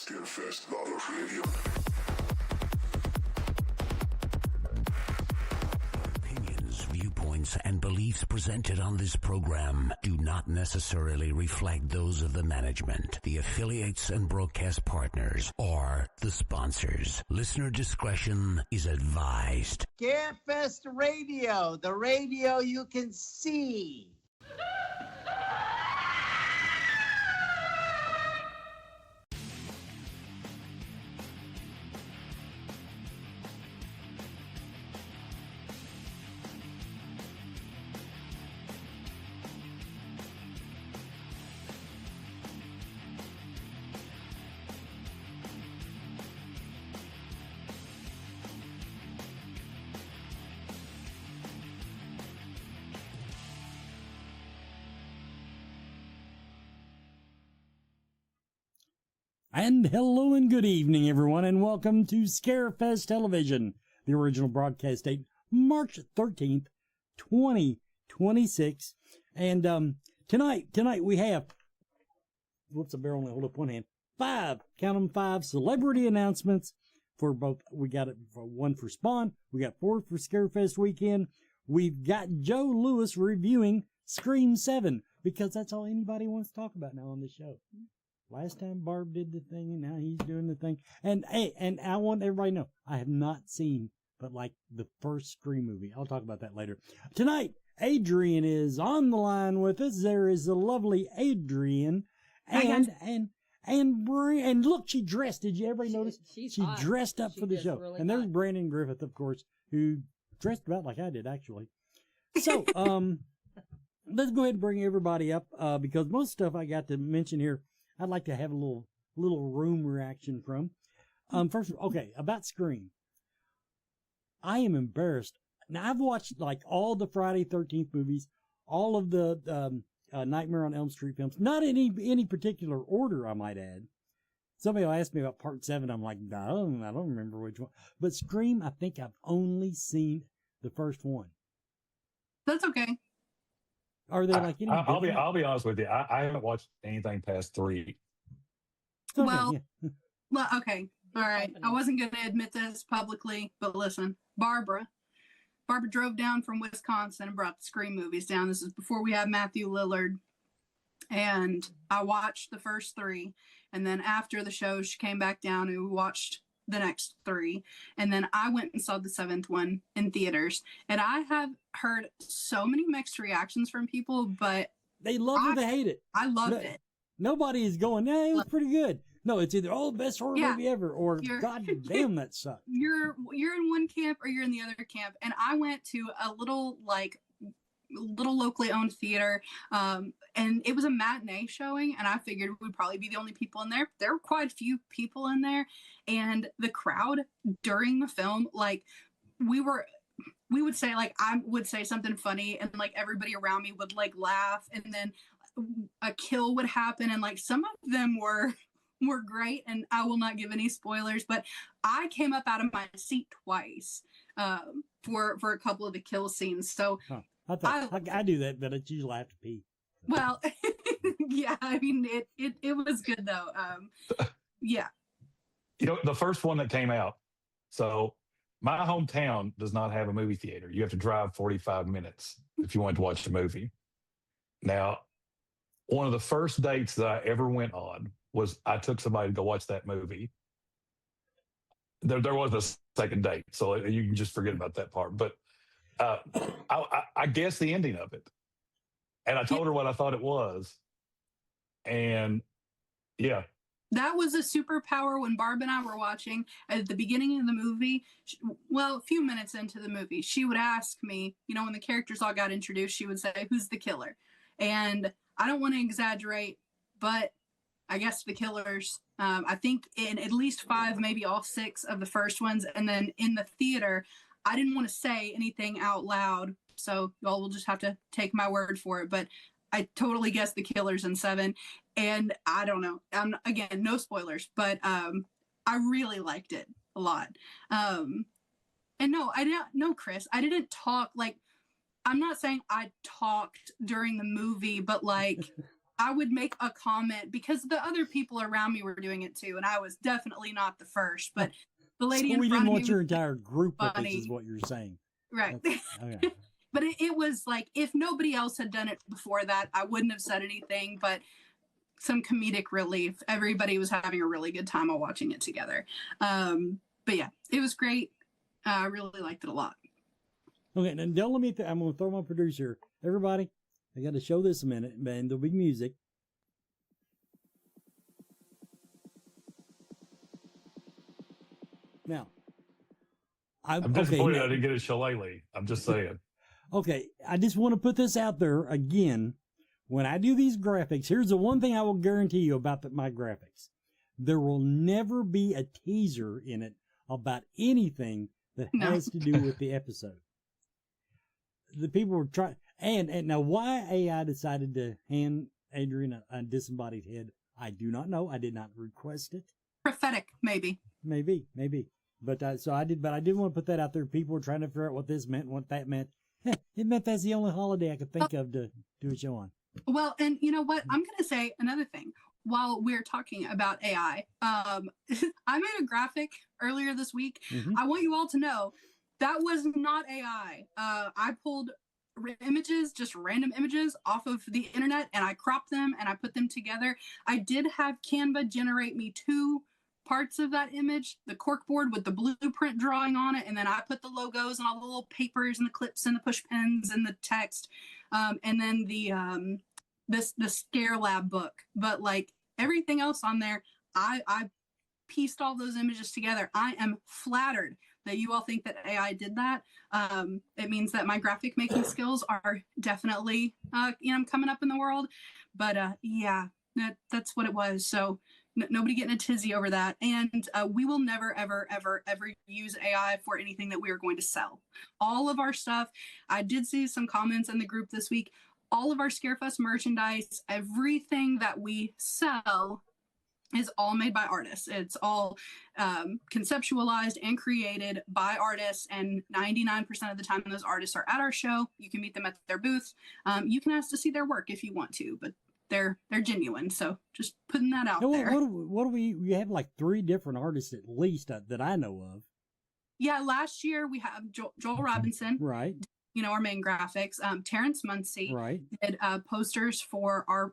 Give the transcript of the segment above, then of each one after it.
Scarefest Radio. Opinions, viewpoints, and beliefs presented on this program do not necessarily reflect those of the management, the affiliates and broadcast partners, or the sponsors. Listener discretion is advised. Scarefest Radio, the radio you can see. And hello and good evening, everyone, and welcome to Scarefest Television. The original broadcast date, March 13th, 2026. And tonight we have, whoops, I barely only hold up one hand, five celebrity announcements for both. We got it for one for Spawn, we got 4 for Scarefest weekend. We've got Joe Lewis reviewing Scream 7, because that's all anybody wants to talk about now on the show. Last time Barb did the thing, and now he's doing the thing. And hey, and I want everybody to know, I have not seen but like the first Scream movie. I'll talk about that later. Tonight, Adrian is on the line with us. There is the lovely Adrian. And look, she dressed. Did you ever notice? She dressed up for the show. Really and there's Brandon Griffith, of course, who dressed about like I did, actually. So, let's go ahead and bring everybody up, because most stuff I got to mention here, I'd like to have a little room reaction from. First, okay, about Scream. I am embarrassed. Now, I've watched like all the Friday 13th movies, all of the Nightmare on Elm Street films, not in any particular order, I might add. Somebody will ask me about Part 7. I'm like, no, I don't remember which one. But Scream, I think I've only seen the first one. That's okay. Are there like any? I'll be honest with you. I haven't watched anything past 3. Okay, well, yeah. well, okay, all right. I wasn't going to admit this publicly, but listen, Barbara drove down from Wisconsin and brought the Scream movies down. This is before we had Matthew Lillard, and I watched the first 3, and then after the show, she came back down and we watched the next 3, and then I went and saw the 7th one in theaters, and I have heard so many mixed reactions from people, but they love it, they hate it. I loved it. Nobody is going, yeah, it was pretty good. No, it's either the best horror movie ever, or God damn, that sucked. You're in one camp or you're in the other camp, and I went to a little locally owned theater, and it was a matinee showing, and I figured we'd probably be the only people in there. There were quite a few people in there, and the crowd during the film, like we would say, like I would say something funny, and like everybody around me would like laugh, and then a kill would happen, and like some of them were great, and I will not give any spoilers, but I came up out of my seat twice for a couple of the kill scenes. So I do that, but it's usually I have to pee. Well, yeah, I mean it was good though. Yeah. You know, the first one that came out. So my hometown does not have a movie theater. You have to drive 45 minutes if you want to watch the movie. Now, one of the first dates that I ever went on was I took somebody to go watch that movie. There was a second date, so you can just forget about that part. But I guessed the ending of it, and I told her what I thought it was, and yeah. That was a superpower when Barb and I were watching at the beginning of the movie. Well, a few minutes into the movie, she would ask me, you know, when the characters all got introduced, she would say, "Who's the killer?" And I don't want to exaggerate, but I guess the killers, I think in at least 5, maybe all 6 of the first ones. And then in the theater, I didn't want to say anything out loud, so y'all will just have to take my word for it. But I totally guessed the killers in 7. And I don't know. Again, no spoilers, but I really liked it a lot. And no, I didn't. No, Chris, I didn't talk like. I'm not saying I talked during the movie, but like I would make a comment because the other people around me were doing it too, and I was definitely not the first. But the lady in we front didn't of want me your was entire group with us, funny. is what you're saying. Right. Okay. But it was like, if nobody else had done it before that, I wouldn't have said anything, but some comedic relief. Everybody was having a really good time while watching it together. But yeah, it was great. I really liked it a lot. Okay, now don't let me, I'm going to throw my producer. Everybody, I got to show this a minute, man. There'll be music. Now, I'm disappointed I didn't get a shillelagh. I'm just saying. Okay, I just want to put this out there again. When I do these graphics, here's the one thing I will guarantee you about my graphics. There will never be a teaser in it about anything that has to do with the episode. The people were trying, and now why AI decided to hand Adrian a disembodied head, I do not know. I did not request it. Prophetic, maybe. Maybe. But I did want to put that out there. People were trying to figure out what this meant, what that meant. It meant that's the only holiday I could think of to do a show on. Well, and you know what? I'm going to say another thing. While we're talking about AI, I made a graphic earlier this week. Mm-hmm. I want you all to know that was not AI. I pulled images, just random images off of the internet, and I cropped them and I put them together. I did have Canva generate me 2 parts of that image, the corkboard with the blueprint drawing on it, and then I put the logos and all the little papers and the clips and the push pins and the text, and then the Scare Lab book. But like everything else on there, I pieced all those images together. I am flattered that you all think that AI did that. It means that my graphic making skills are definitely coming up in the world. But yeah, that's what it was. So nobody getting a tizzy over that. And we will never, ever, ever, ever use AI for anything that we are going to sell. All of our stuff, I did see some comments in the group this week, all of our Scarefest merchandise, everything that we sell is all made by artists. It's all conceptualized and created by artists, and 99% of the time those artists are at our show. You can meet them at their booth. You can ask to see their work if you want to, but they're genuine. So just putting that out there. What do we have like 3 different artists at least that I know of. Yeah, last year we have Joel Robinson, right? Our main graphics. Terrence Muncie, right, did posters for our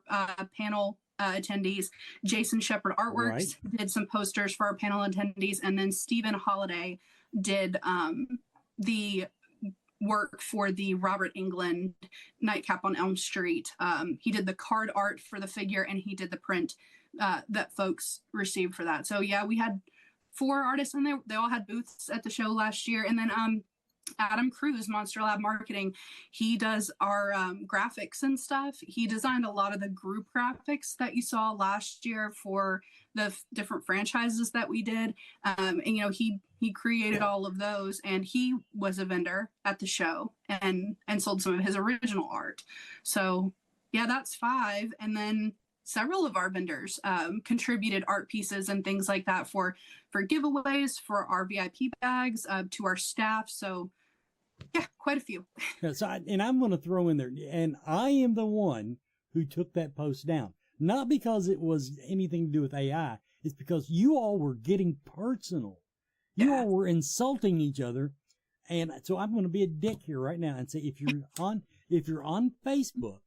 panel attendees. Jason Shepard Artworks did some posters for our panel attendees, and then Stephen Holiday did the work for the Robert Englund Nightcap on Elm Street. He did the card art for the figure, and he did the print that folks received for that. So yeah, we had 4 artists in there. They all had booths at the show last year. And then Adam Cruz, Monster Lab Marketing, he does our graphics and stuff. He designed a lot of the group graphics that you saw last year for the different franchises that we did. And he created all of those, and he was a vendor at the show and sold some of his original art. So yeah, that's 5. And then several of our vendors contributed art pieces and things like that for giveaways, for our VIP bags, to our staff. So yeah, quite a few. And I'm going to throw in there, and I am the one who took that post down. Not because it was anything to do with AI. It's because you all were getting personal. You all were insulting each other. And so I'm going to be a dick here right now and say, if you're on Facebook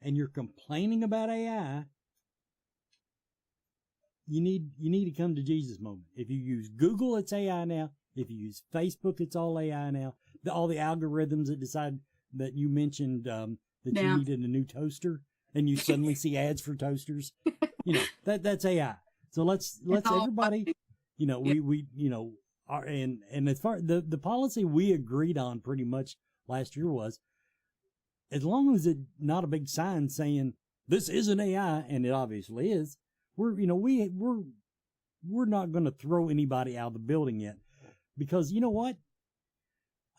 and you're complaining about AI, you need to come to Jesus moment. If you use Google, it's AI now. If you use Facebook, it's all AI now. All the algorithms that decide that you mentioned you needed a new toaster, and you suddenly see ads for toasters. That's AI. So let's everybody, and as far the policy we agreed on pretty much last year was, as long as it's not a big sign saying this isn't AI, and it obviously is, we're not going to throw anybody out of the building yet, because you know what?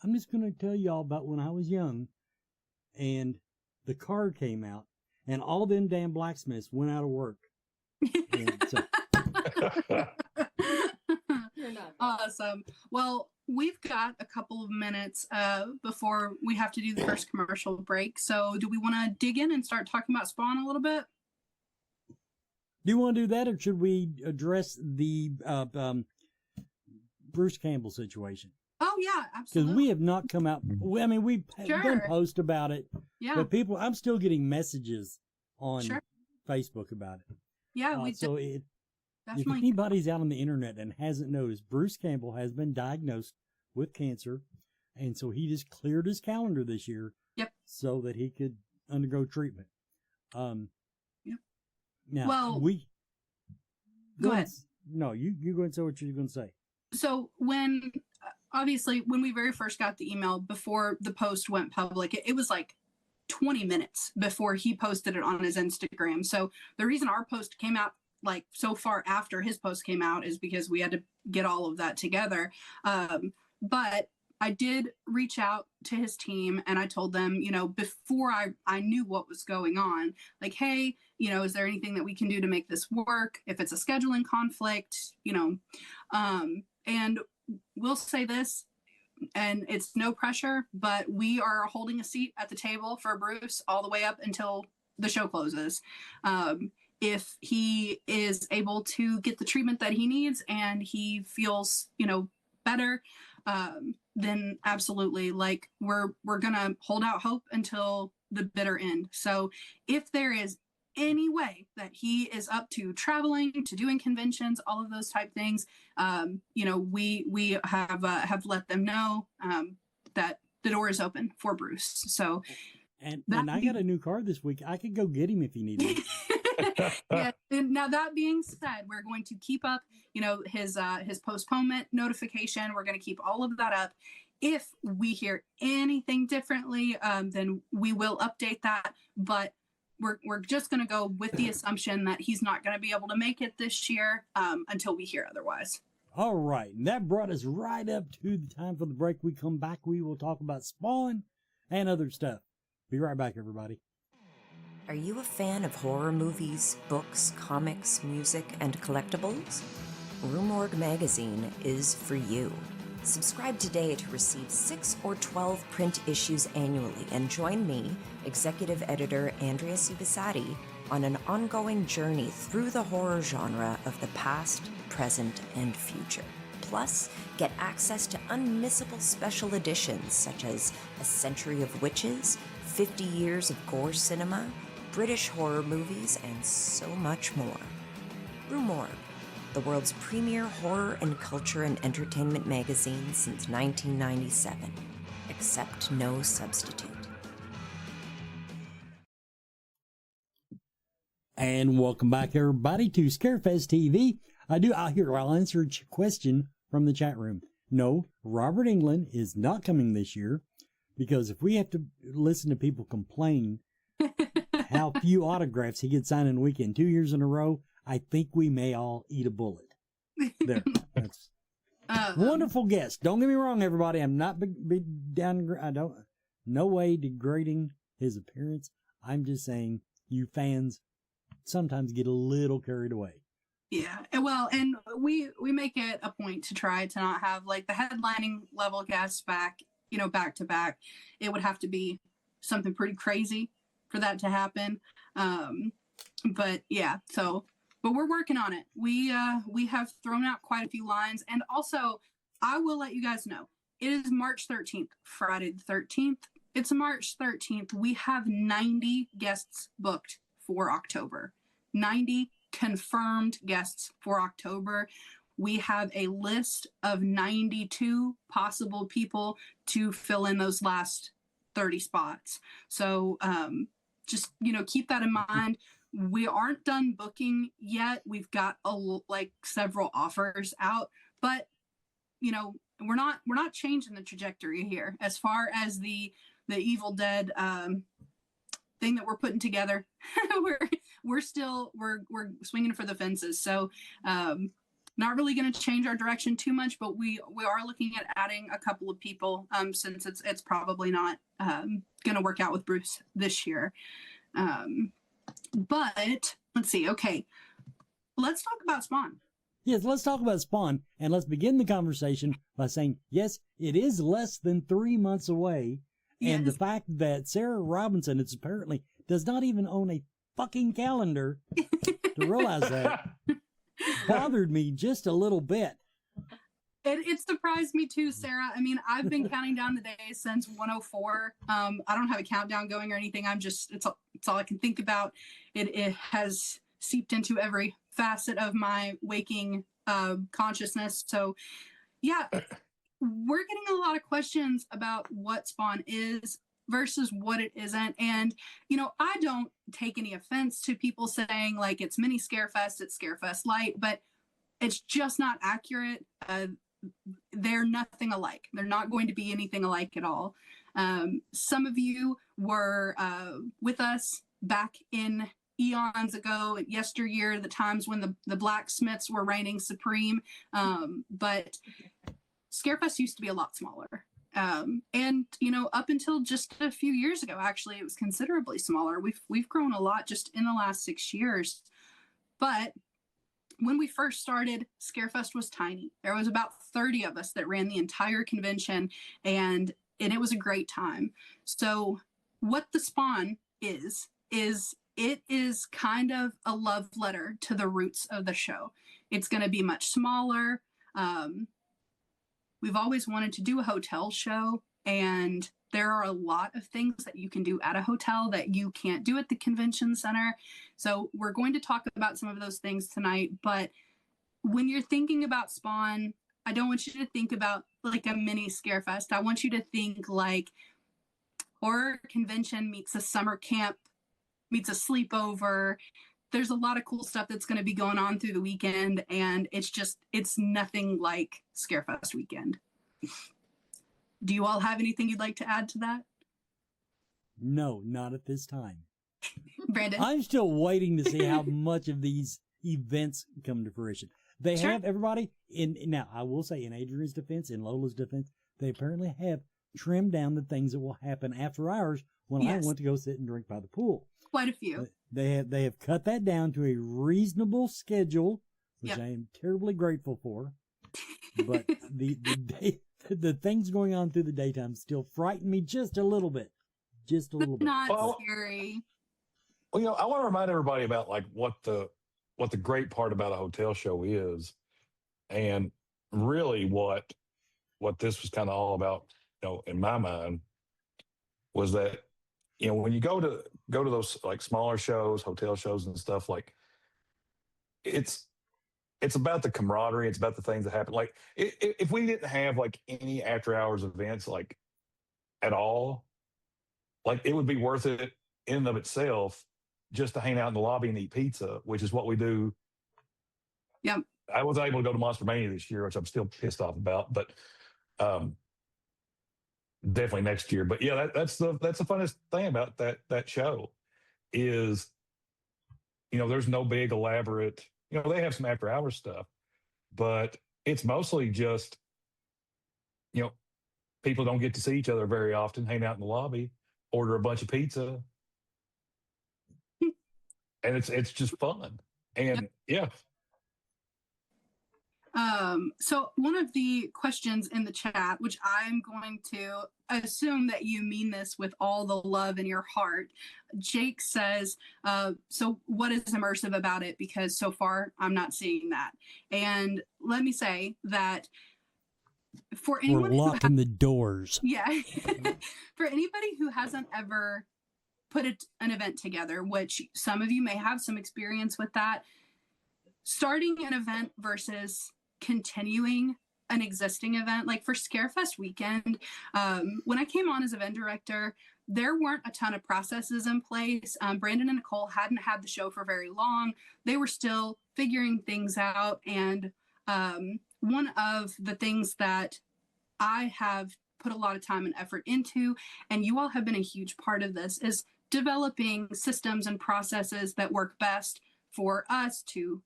I'm just going to tell y'all about when I was young, and the card came out, and all them damn blacksmiths went out of work. You're not awesome. Well, we've got a couple of minutes before we have to do the first commercial break. So do we want to dig in and start talking about Spawn a little bit? Do you want to do that, or should we address the Bruce Campbell situation? Oh, yeah, absolutely. Because we have not come out. I mean, we've done posts about it. Yeah. But I'm still getting messages on Facebook about it. Yeah, if anybody's out on the internet and hasn't noticed, Bruce Campbell has been diagnosed with cancer, and so he just cleared his calendar this year. Yep. So that he could undergo treatment. Yep. Now go ahead. No, you go and say what you're going to say. So when we very first got the email before the post went public, it was like 20 minutes before he posted it on his Instagram. So the reason our post came out like so far after his post came out is because we had to get all of that together. But I did reach out to his team and I told them, before I knew what was going on, like, hey, is there anything that we can do to make this work? If it's a scheduling conflict, and we'll say this, and it's no pressure, but we are holding a seat at the table for Bruce all the way up until the show closes. If he is able to get the treatment that he needs and he feels, better, then absolutely, like we're gonna hold out hope until the bitter end. So if there is any way that he is up to traveling, to doing conventions, all of those type things, we have let them know that the door is open for Bruce. So, and I got a new car this week. I could go get him if he needed. Yeah. Now that being said, we're going to keep up, his postponement notification. We're going to keep all of that up. If we hear anything differently, then we will update that. But we're just going to go with the assumption that he's not going to be able to make it this year until we hear otherwise. All right. And that brought us right up to the time for the break. We come back, we will talk about Spawn and other stuff. Be right back, everybody. Are you a fan of horror movies, books, comics, music, and collectibles? Rue Morgue magazine is for you. Subscribe today to receive 6 or 12 print issues annually and join me, executive editor Andrea Subasati, on an ongoing journey through the horror genre of the past, present, and future. Plus, get access to unmissable special editions such as A Century of Witches, 50 Years of Gore Cinema, British horror movies, and so much more. Rue Morgue, the world's premier horror and culture and entertainment magazine since 1997. Accept no substitute. And welcome back, everybody, to Scarefest TV. I'll answer a question from the chat room. No, Robert Englund is not coming this year, because if we have to listen to people complain how few autographs he gets signed in a weekend 2 years in a row, I think we may all eat a bullet. There. That's wonderful guest. Don't get me wrong, everybody. I'm not no way degrading his appearance. I'm just saying you fans sometimes get a little carried away. Yeah, well, and we make it a point to try to not have like the headlining level guests back to back. It would have to be something pretty crazy for that to happen. But yeah, but we're working on it. We have thrown out quite a few lines, and also I will let you guys know it is March 13th, Friday the 13th. It's March 13th. We have 90 guests booked for October. 90 confirmed guests for October. We have a list of 92 possible people to fill in those last 30 spots. So just, keep that in mind. We aren't done booking yet. We've got several offers out, but we're not changing the trajectory here as far as the Evil Dead thing that we're putting together. we're still swinging for the fences. So not really going to change our direction too much, but we are looking at adding a couple of people since it's probably not going to work out with Bruce this year. But let's see. Okay, let's talk about Spawn. Yes, let's talk about Spawn, and let's begin the conversation by saying, yes, it is less than 3 months away, and the fact that Sarah Robinson is apparently does not even own a fucking calendar to realize that bothered me just a little bit. It surprised me too, Sarah. I mean, I've been counting down the days since 104. I don't have a countdown going or anything. It's all I can think about. It has seeped into every facet of my waking consciousness. So yeah, we're getting a lot of questions about what Spawn is versus what it isn't. And, I don't take any offense to people saying like it's mini Scarefest, it's Scarefest Light, but it's just not accurate. They're nothing alike. They're not going to be anything alike at all. Some of you were with us back in eons ago, yesteryear, the times when the blacksmiths were reigning supreme. But Scarefest used to be a lot smaller. And up until just a few years ago, actually, it was considerably smaller. We've grown a lot just in the last 6 years. But when we first started, Scarefest was tiny. There was about 30 of us that ran the entire convention, and it was a great time. So what the Spawn is it is kind of a love letter to the roots of the show. It's going to be much smaller. We've always wanted to do a hotel show, and there are a lot of things that you can do at a hotel that you can't do at the convention center. So we're going to talk about some of those things tonight. But when you're thinking about Spawn, I don't want you to think about like a mini Scarefest. I want you to think like horror convention meets a summer camp, meets a sleepover. There's a lot of cool stuff that's going to be going on through the weekend. And it's nothing like Scarefest weekend. Do you all have anything you'd like to add to that? No, not at this time. Brandon? I'm still waiting to see how much of these events come to fruition. They have everybody now, I will say in Adrian's defense, in Lola's defense, they apparently have trimmed down the things that will happen after hours when I want to go sit and drink by the pool. Quite a few. They have cut that down to a reasonable schedule, which I am terribly grateful for. But the things going on through the daytime still frighten me just a little bit. Just a little bit. Not scary. Well, I want to remind everybody about like what the great part about a hotel show is, and really what this was kind of all about, in my mind, was that when you go to those like smaller shows, hotel shows and stuff, like it's about the camaraderie. It's about the things that happen. Like if we didn't have like any after hours events like at all, like it would be worth it in and of itself just to hang out in the lobby and eat pizza, which is what we do. Yep. I was able to go to Monster Mania this year, which I'm still pissed off about, but definitely next year. But yeah, that's the funnest thing about that show is, there's no big elaborate, they have some after hours stuff, but it's mostly just, people don't get to see each other very often, hang out in the lobby, order a bunch of pizza. And it's just fun. And so one of the questions in the chat, which I'm going to assume that you mean this with all the love in your heart. Jake says, so what is immersive about it? Because so far I'm not seeing that. And let me say that for anyone we're locking the doors. Yeah. For anybody who hasn't ever put an event together, which some of you may have some experience with that, starting an event versus continuing an existing event, like for Scarefest weekend, when I came on as event director, there weren't a ton of processes in place. Brandon and Nicole hadn't had the show for very long. They were still figuring things out. And one of the things that I have put a lot of time and effort into, and you all have been a huge part of this, is developing systems and processes that work best for us to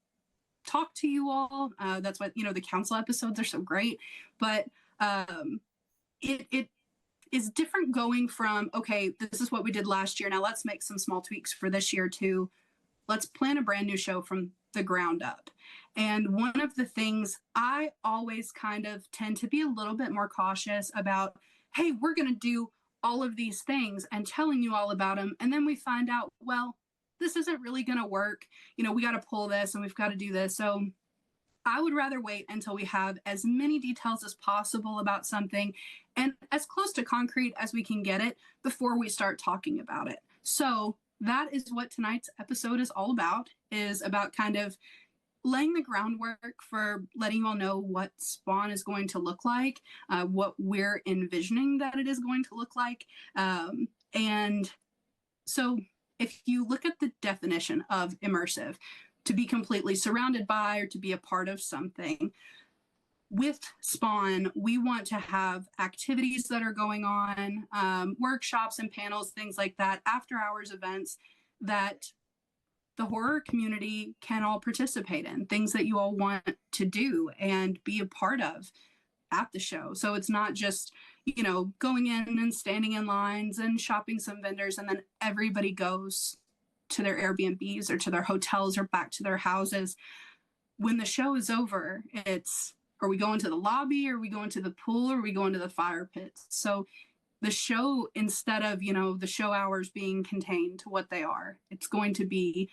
talk to you all. That's why, the council episodes are so great. But it is different going from, okay, this is what we did last year. Now let's make some small tweaks for this year, to let's plan a brand new show from the ground up. And one of the things I always kind of tend to be a little bit more cautious about, hey, we're going to do all of these things and telling you all about them. And then we find out, well, this isn't really going to work. You know, we got to pull this and we've got to do this. So I would rather wait until we have as many details as possible about something and as close to concrete as we can get it before we start talking about it. So that is what tonight's episode is all about, is about kind of laying the groundwork for letting you all know what Spawn is going to look like, what we're envisioning that it is going to look like. And so if you look at the definition of immersive, to be completely surrounded by or to be a part of something. With Spawn, we want to have activities that are going on, workshops and panels, things like that, after hours events that the horror community can all participate in, things that you all want to do and be a part of at the show. So it's not just, you know, going in and standing in lines and shopping some vendors and then everybody goes to their Airbnbs or to their hotels or back to their houses. When the show is over, it's, are we going to the lobby? Are we going to the pool? Or are we going to the fire pits? So the show, instead of, you know, the show hours being contained to what they are, it's going to be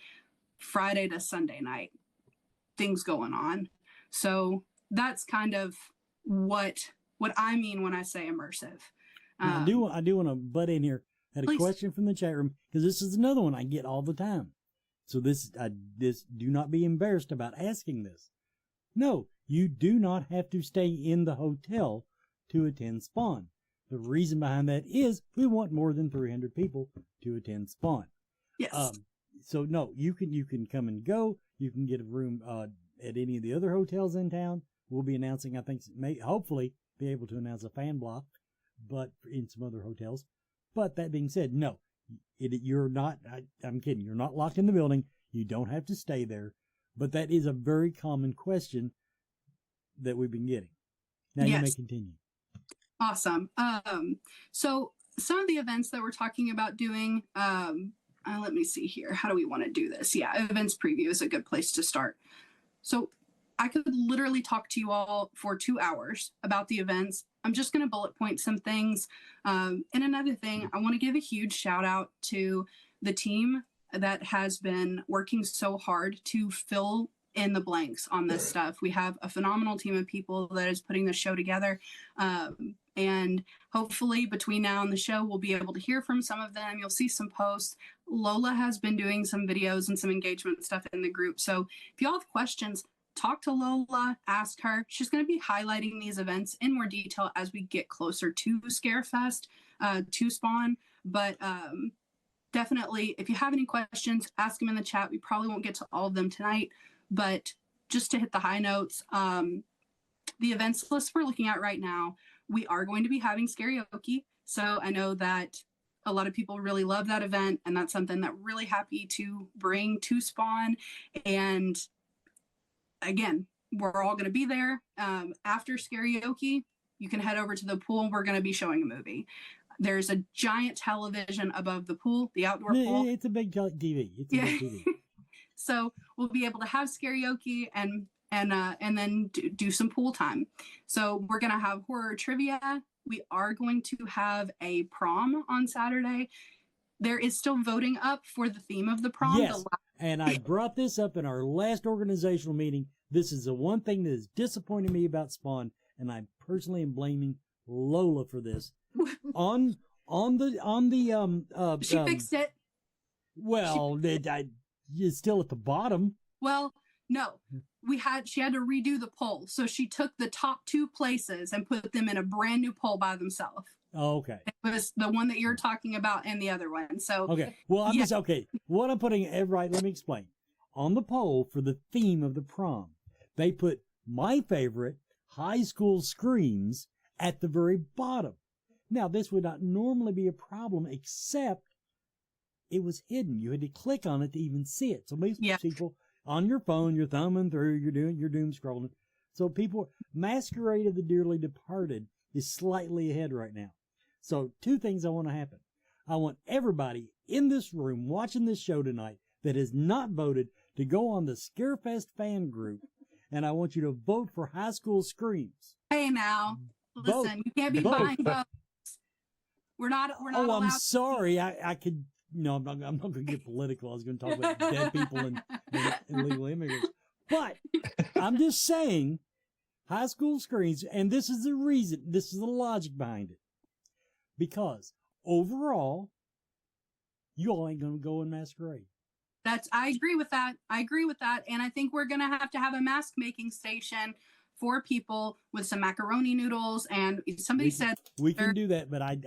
Friday to Sunday night, things going on. So that's kind of what I mean when I say immersive. I do want to butt in here. I had a Please. question from the chat room, because this is another one I get all the time. So this do not be embarrassed about asking this. No, you do not have to stay in the hotel to attend Spawn. The reason behind that is we want more than 300 people to attend Spawn. Yes. So no, you can come and go. You can get a room at any of the other hotels in town. We'll be announcing, I think, hopefully be able to announce a fan block, but in some other hotels. But that being said, no, you're not, I'm kidding, you're not locked in the building. You don't have to stay there. But that is a very common question that we've been getting. Now Yes. You may continue. Awesome. So some of the events that we're talking about doing, let me see here. How do we want to do this? Yeah, events preview is a good place to start. So I could literally talk to you all for 2 hours about the events. I'm just going to bullet point some things. And another thing, I want to give a huge shout out to the team that has been working so hard to fill in the blanks on this stuff. We have a phenomenal team of people that is putting the show together. And hopefully between now and the show, we'll be able to hear from some of them. You'll see some posts. Lola has been doing some videos and some engagement stuff in the group. So if y'all have questions, talk to Lola, ask her. She's going to be highlighting these events in more detail as we get closer to Scarefest, to Spawn. But definitely, if you have any questions, ask them in the chat. We probably won't get to all of them tonight, but just to hit the high notes, the events list we're looking at right now, we are going to be having karaoke. So I know that a lot of people really love that event, and that's something that we're really happy to bring to Spawn. And again, we're all going to be there. After karaoke, you can head over to the pool. We're going to be showing a movie. There's a giant television above the pool, the outdoor pool. It's a big TV. It's a big TV. So we'll be able to have karaoke and then do some pool time. So we're going to have horror trivia. We are going to have a prom on Saturday. There is still voting up for the theme of the prom. Yes, and I brought this up in our last organizational meeting. This is the one thing that is disappointing me about Spawn, and I personally am blaming Lola for this. on the she fixed it. Well, it's still at the bottom. Well, no, she had to redo the poll. So she took the top 2 places and put them in a brand new poll by themselves. Oh, okay. It was the one that you're talking about and the other one. So okay. Well, I'm just okay. What I'm putting right. Let me explain. On the poll for the theme of the prom, they put my favorite high school screams at the very bottom. Now, this would not normally be a problem, except it was hidden. You had to click on it to even see it. So most people on your phone, you're thumbing through, you're doom scrolling. So people, Masquerade of the Dearly Departed is slightly ahead right now. So 2 things I want to happen. I want everybody in this room watching this show tonight that has not voted to go on the Scarefest fan group, and I want you to vote for High School Screams. Hey now, Vote. listen, you can't be Vote. buying votes. We're not Oh, allowed. I'm sorry. I could. No, I'm not going to get political. I was going to talk about dead people and illegal immigrants. But I'm just saying, High School Screams, and this is the reason, this is the logic behind it. Because overall, you all ain't going to go in masquerade. I agree with that. And I think we're going to have a mask making station for people with some macaroni noodles. And somebody said we can do that, but I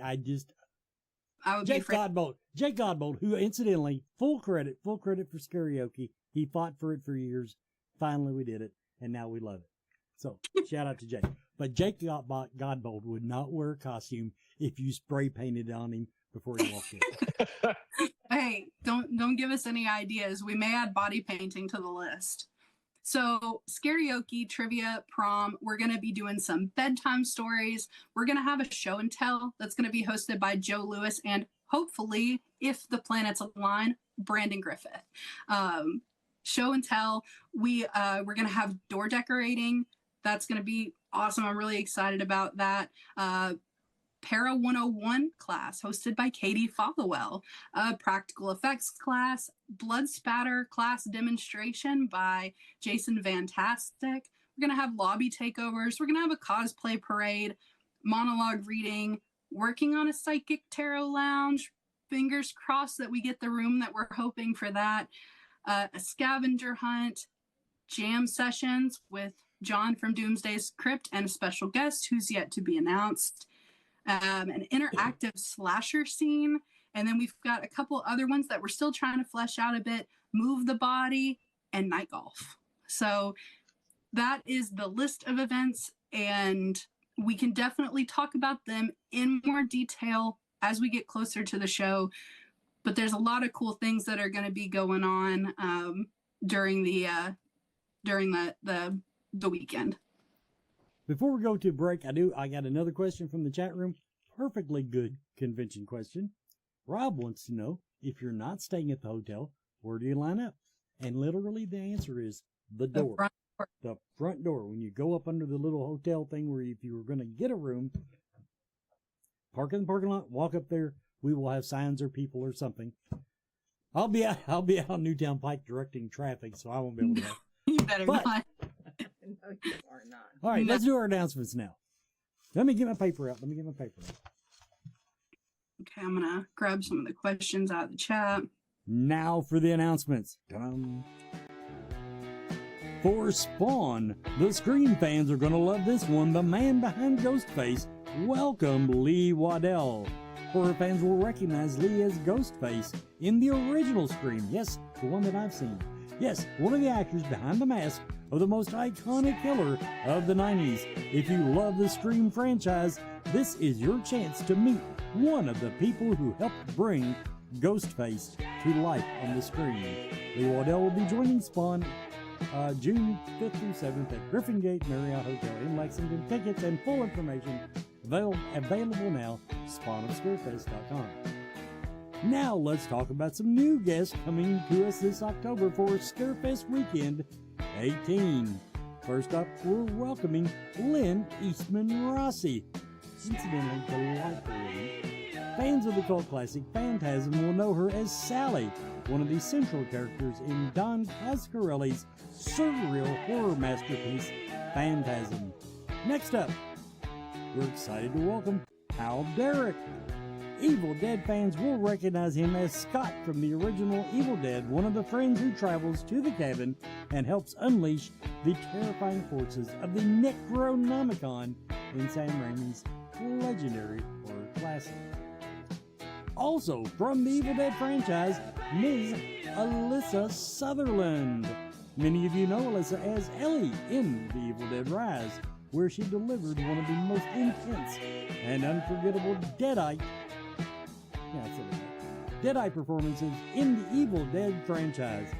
would Jake Godbold, who incidentally, full credit for Karaoke. He fought for it for years. Finally, we did it, and now we love it. So, shout out to Jake. But Jake Godbold would not wear a costume if you spray painted on him before he walked in. Hey, don't give us any ideas. We may add body painting to the list. So, Karaoke, trivia, prom, we're going to be doing some bedtime stories. We're going to have a show and tell that's going to be hosted by Joe Lewis and hopefully, if the planets align, Brandon Griffith. Show and tell. We're going to have door decorating. That's going to be awesome. I'm really excited about that. Para 101 class hosted by Katie Followell, a practical effects class, blood spatter class demonstration by Jason Fantastic. We're going to have lobby takeovers. We're going to have a cosplay parade, monologue reading, working on a psychic tarot lounge. Fingers crossed that we get the room that we're hoping for that. A scavenger hunt, jam sessions with John from Doomsday's Crypt and a special guest who's yet to be announced. An interactive slasher scene. And then we've got a couple other ones that we're still trying to flesh out a bit. Move the Body and Night Golf. So that is the list of events, and we can definitely talk about them in more detail as we get closer to the show. But there's a lot of cool things that are going to be going on during the weekend. Before we go to a break, I got another question from the chat room. Perfectly good convention question. Rob wants to know, if you're not staying at the hotel, where do you line up? And literally the answer is the door. The front door. When you go up under the little hotel thing where if you were going to get a room, park in the parking lot, walk up there. We will have signs or people or something. I'll be out Newtown Pike directing traffic, so I won't be able to. You better not. No, you are not. All right, let's do our announcements now. Let me get my paper out. Okay, I'm going to grab some of the questions out of the chat. Now for the announcements. For Spawn, the Scream fans are going to love this one. The man behind Ghostface, welcome Lee Waddell. Horror fans will recognize Lee as Ghostface in the original Scream. Yes, the one that I've seen. Yes, one of the actors behind the mask of the most iconic killer of the 90s. If you love the Scream franchise, this is your chance to meet one of the people who helped bring Ghostface to life on the screen. Lee Waddell will be joining Spawn June 5th through 7th at Griffin Gate Marriott Hotel in Lexington. Tickets and full information available now, spawnofscarefest.com. Now let's talk about some new guests coming to us this October for Scarefest Weekend 18. First up, we're welcoming Lynn Eastman Rossi. Incidentally, delightfully, fans of the cult classic Phantasm will know her as Sally, one of the central characters in Don Coscarelli's surreal horror masterpiece, Phantasm. Next up, we're excited to welcome Hal Derrick. Evil Dead fans will recognize him as Scott from the original Evil Dead, one of the friends who travels to the cabin and helps unleash the terrifying forces of the Necronomicon in Sam Raimi's legendary horror classic. Also, from the Evil Dead franchise, Ms. Alyssa Sutherland. Many of you know Alyssa as Ellie in The Evil Dead Rise, where she delivered one of the most intense and unforgettable Deadite performances in the Evil Dead franchise.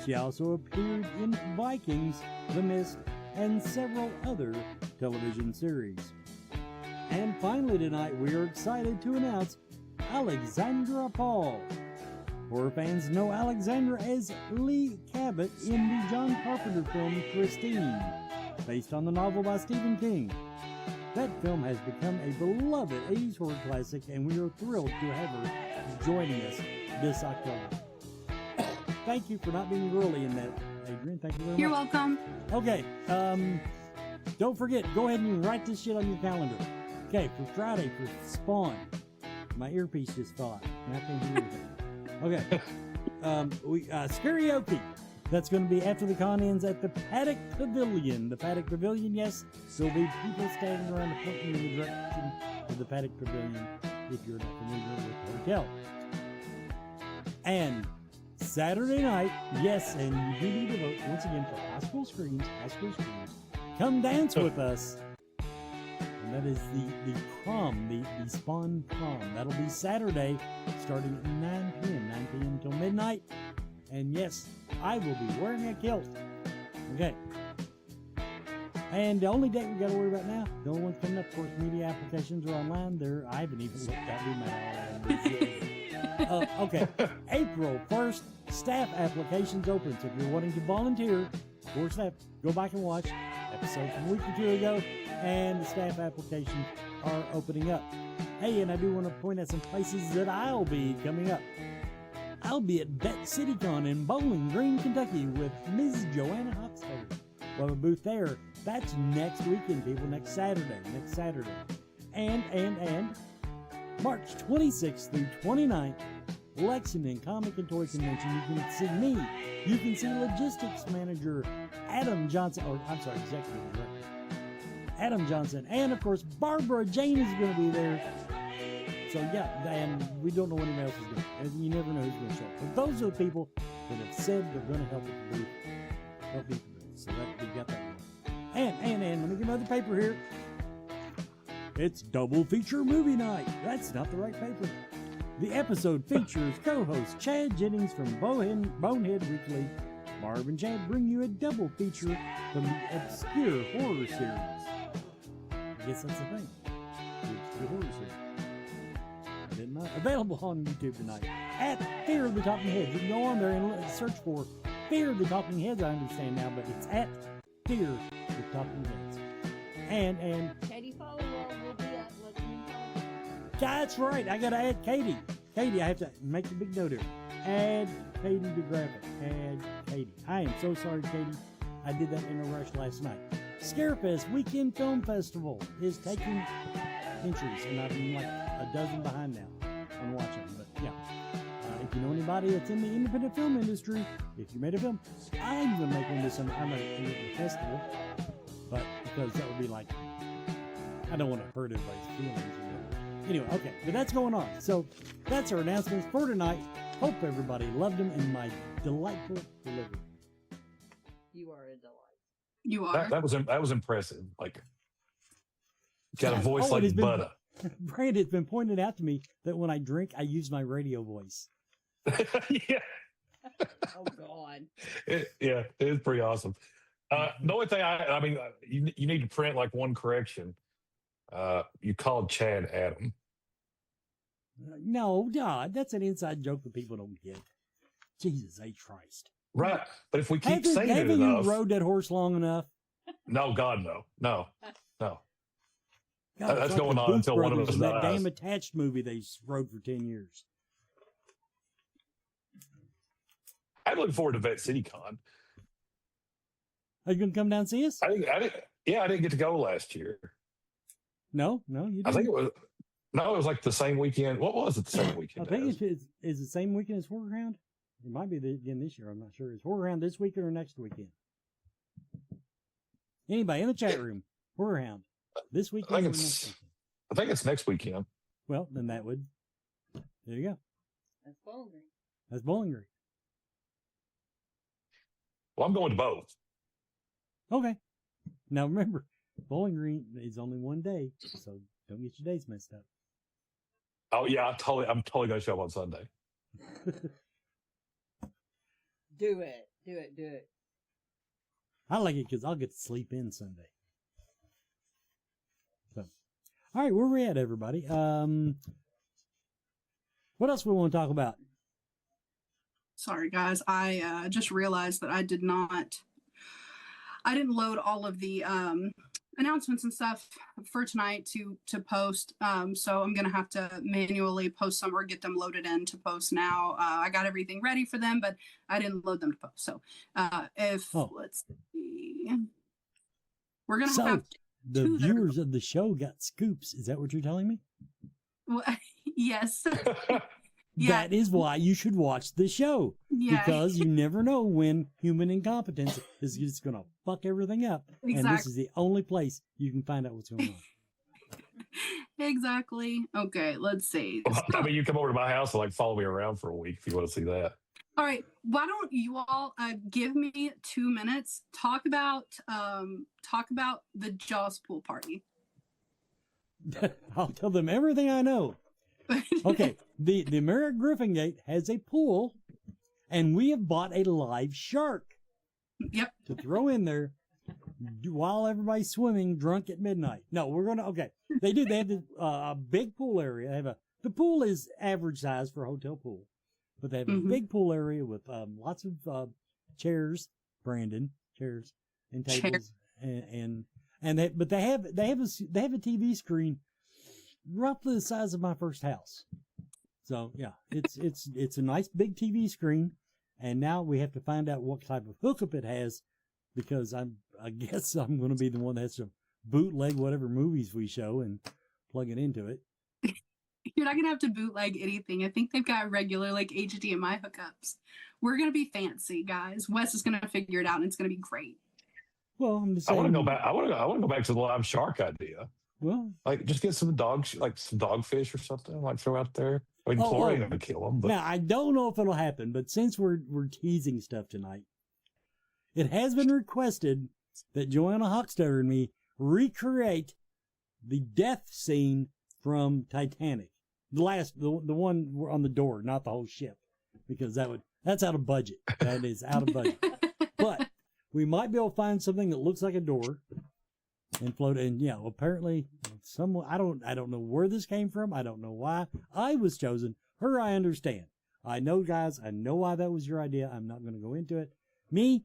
She also appeared in Vikings, The Mist, and several other television series. And finally tonight, we are excited to announce Alexandra Paul. Horror fans know Alexandra as Lee Cabot in the John Carpenter film Christine, based on the novel by Stephen King. That film has become a beloved 80s horror classic, and we are thrilled to have her joining us this October. Thank you for not being early in that, Adrian. Thank you very much. You're welcome. Okay, don't forget, go ahead and write this shit on your calendar. Okay, for Friday, for Spawn. My earpiece just fell out. I can't hear anything. Okay. Karaoke. That's going to be after the con ends at the Paddock Pavilion. The Paddock Pavilion, yes. There'll be people standing around to point you in the direction of the Paddock Pavilion if you're not familiar with the hotel. And Saturday night, yes, and you do need to vote once again for High School Screams. Come dance with us. And that is the prom, the Spawn prom. That'll be Saturday, starting at 9 p.m. until midnight. And yes, I will be wearing a kilt. Okay. And the only date we got to worry about now, the only one's coming up, of course, media applications are online. I haven't even looked at them. Okay. April 1st, staff applications open. So if you're wanting to volunteer for staff, go back and watch episode from a week or two ago, and the staff applications are opening up. Hey, and I do want to point out some places that I'll be coming up. I'll be at Bet CityCon in Bowling Green, Kentucky with Ms. Joanna Hopstetter. We'll have a booth there. That's next weekend, people, next Saturday. And March 26th through 29th, Lexington Comic and Toy Convention. You can see me. You can see Logistics Manager Adam Johnson, Executive Director Adam Johnson. And, of course, Barbara Jane is going to be there. So, yeah, and we don't know what anybody else is doing. And you never know who's going to show up. But those are the people that have said they're going to help at the booth. Help people do it. So we got that one. And let me get another paper here. It's Double Feature Movie Night. That's not the right paper. The episode features co-host Chad Jennings from Bonehead Weekly. Barb and Chad bring you a double feature from the obscure horror series. I guess that's the thing. The obscure horror series. Available on YouTube tonight at Fear of the Talking Heads. You can go on there and search for Fear of the Talking Heads, I understand now, but it's at Fear of the Talking Heads. And Katie Follow-up will be at that's right, I gotta add Katie. Katie, I have to make a big note here. Add Katie to graphic. Add Katie. I am so sorry, Katie. I did that in a rush last night. Scarefest Weekend Film Festival is taking entries, and I'm like a dozen behind now on watching. But yeah, if you know anybody that's in the independent film industry, if you made a film, I'm gonna make one this summer. I'm gonna make a festival, but because that would be like, I don't want to hurt everybody's feelings. Anyway, okay, but that's going on. So that's our announcements for tonight. Hope everybody loved them in my delightful delivery. You are a delight. You are. That was impressive. Like, got a voice like butter. Brand, it's been pointed out to me that when I drink, I use my radio voice. Yeah. Oh God. It is pretty awesome. The only thing I mean, you need to print like one correction. You called Chad Adam. No, God, that's an inside joke that people don't get. Jesus H. Christ. Right, but if we keep saying it haven't enough, you rode that horse long enough? No, God, no. God, That's like going the on Booth until one of Brothers us in that dies. damn Attached movie they rode for 10 years. I'm looking forward to Vet CityCon. Are you going to come down and see us? I didn't get to go last year. No, you didn't. I think it was like the same weekend. What was it? The same weekend? I think it's the same weekend as Horror Hound. It might be again this year. I'm not sure. Is Horror Hound this weekend or next weekend? Anybody in the chat room? Horror Hound this weekend or next weekend? I think it's next weekend. Well, then that would. There you go. That's Bowling Green. That's Bowling Green. Well, I'm going to both. Okay. Now remember, Bowling Green is only one day, so don't get your days messed up. Oh yeah, I'm totally going to show up on Sunday. Do it. I like it because I'll get to sleep in Sunday. So, all right, where we at, everybody? What else we want to talk about? Sorry, guys. I just realized that I didn't load all of the announcements and stuff for tonight to post. So I'm gonna have to manually post some or get them loaded in to post now. I got everything ready for them, but I didn't load them to post. So let's see, we're gonna have the viewers of the show got scoops. Is that what you're telling me? Well, yes. Yeah. That is why you should watch the show. Yeah. Because you never know when human incompetence is just going to fuck everything up. Exactly. And this is the only place you can find out what's going on. Exactly. Okay, let's see. I mean, you come over to my house and like follow me around for a week if you want to see that. All right. Why don't you all give me 2 minutes? Talk about the Jaws pool party. I'll tell them everything I know. Okay, the Merritt Griffin Gate has a pool, and we have bought a live shark. Yep. To throw in there while everybody's swimming drunk at midnight. No, we're gonna. Okay, they do. They have a big pool area. They have the pool is average size for a hotel pool, but they have a big pool area with lots of chairs, chairs and tables, but they have a TV screen roughly the size of my first house. So yeah, it's a nice big TV screen, and now we have to find out what type of hookup it has, because I guess I'm going to be the one that has to bootleg whatever movies we show and plug it into it. You're not going to have to bootleg anything. I think they've got regular like HDMI hookups. We're going to be fancy, guys. Wes is going to figure it out, and it's going to be great. Well, I'm just saying. I want to go back. I want to go back to the live shark idea. Well, like just get some some dogfish or something, like throw out there. I mean, chlorine would kill them. But... Now, I don't know if it'll happen, but since we're teasing stuff tonight, it has been requested that Joanna Hochstetter and me recreate the death scene from Titanic. The one on the door, not the whole ship, because that's out of budget. That is out of budget. But we might be able to find something that looks like a door and float. And yeah, apparently someone, I don't know where this came from. I don't know why I was chosen. Her, I understand. I know, guys, I know why that was your idea. I'm not going to go into it. Me,